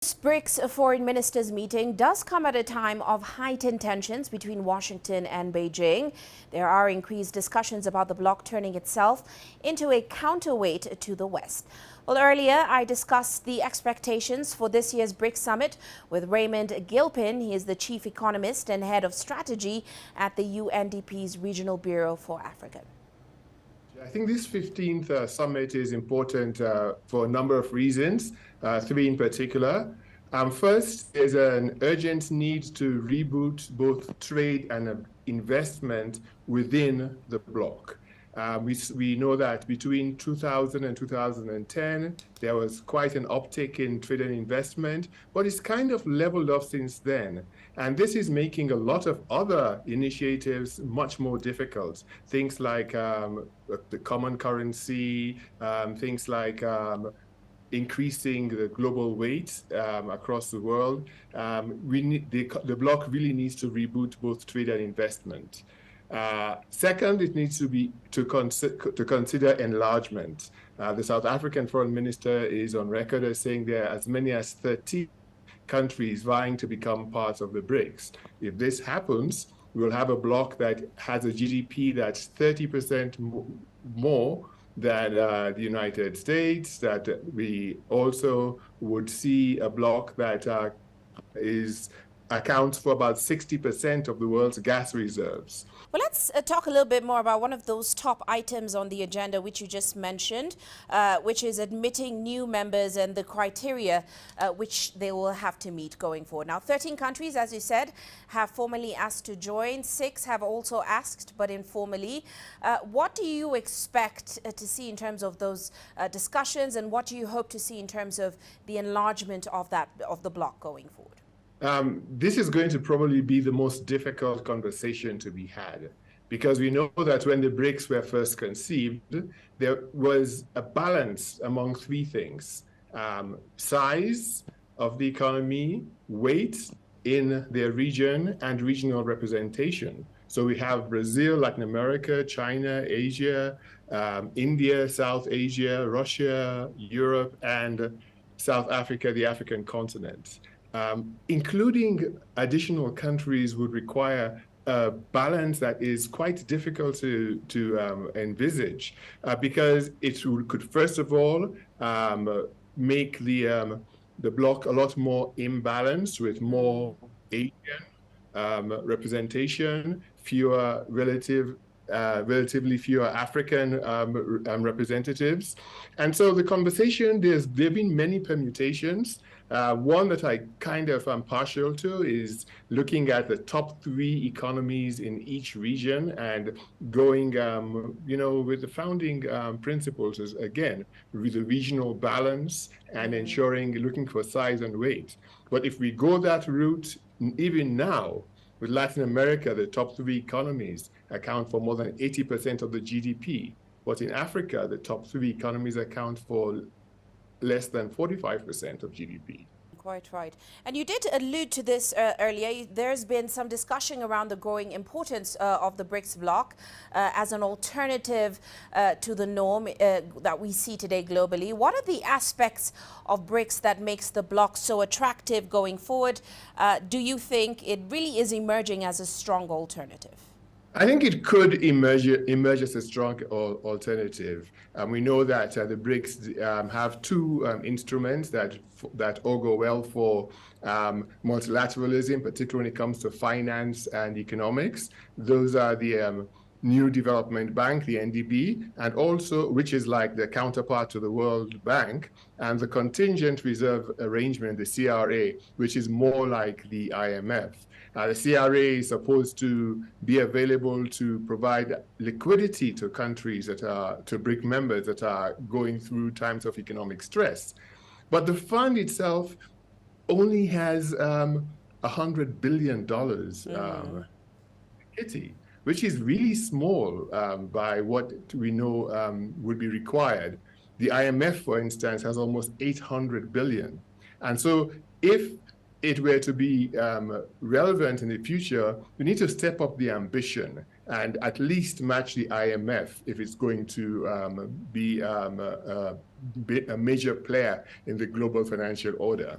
This BRICS foreign ministers meeting does come at a time of heightened tensions between Washington and Beijing. There are increased discussions about the bloc turning itself into a counterweight to the West. Well, earlier I discussed the expectations for this year's BRICS summit with Raymond Gilpin. He is the chief economist and head of strategy at the UNDP's Regional Bureau for Africa. I think this 15th summit is important for a number of reasons, three in particular. First, there's an urgent need to reboot both trade and investment within the bloc. We know that between 2000 and 2010, there was quite an uptick in trade and investment, but it's kind of leveled off since then. And this is making a lot of other initiatives much more difficult. Things like the common currency, things like increasing the global weight across the world. The bloc really needs to reboot both trade and investment. Second, it needs to consider enlargement. The South African foreign minister is on record as saying there are as many as 30 countries vying to become part of the BRICS. If this happens, we'll have a bloc that has a GDP that's 30% more than the United States, that we also would see a bloc that accounts for about 60% of the world's gas reserves. Well, let's talk a little bit more about one of those top items on the agenda, which you just mentioned, which is admitting new members and the criteria which they will have to meet going forward. Now, 13 countries, as you said, have formally asked to join. 6 have also asked, but informally. What do you expect to see in terms of those discussions, and what do you hope to see in terms of the enlargement of the bloc going forward? This is going to probably be the most difficult conversation to be had, because we know that when the BRICS were first conceived, there was a balance among three things: size of the economy, weight in their region, and regional representation. So we have Brazil, Latin America, China, Asia, India, South Asia, Russia, Europe, and South Africa, the African continent. Including additional countries would require a balance that is quite difficult to envisage, because it could first of all make the bloc a lot more imbalanced, with more Asian representation, relatively fewer African representatives. And so the conversation, there have been many permutations. One that I kind of am partial to is looking at the top 3 economies in each region and going, with the founding principles, is, again, with the regional balance and looking for size and weight. But if we go that route, even now, with Latin America, the top 3 economies account for more than 80% of the GDP. But in Africa, the top 3 economies account for less than 45% of GDP. Quite right. And you did allude to this earlier. There's been some discussion around the growing importance of the BRICS bloc as an alternative to the norm that we see today globally. What are the aspects of BRICS that makes the bloc so attractive going forward? Do you think it really is emerging as a strong alternative? I think it could emerge as a strong alternative. We know that the BRICS have 2 instruments that augur well for multilateralism, particularly when it comes to finance and economics. Those are the New Development Bank, the NDB, and also, which is like the counterpart to the World Bank, and the Contingent Reserve Arrangement, the CRA, which is more like the IMF. The CRA is supposed to be available to provide liquidity to countries to BRIC members that are going through times of economic stress. But the fund itself only has $100 billion kitty, which is really small by what we know would be required. The IMF, for instance, has almost 800 billion. And so if it were to be relevant in the future, we need to step up the ambition and at least match the IMF if it's going to be a major player in the global financial order.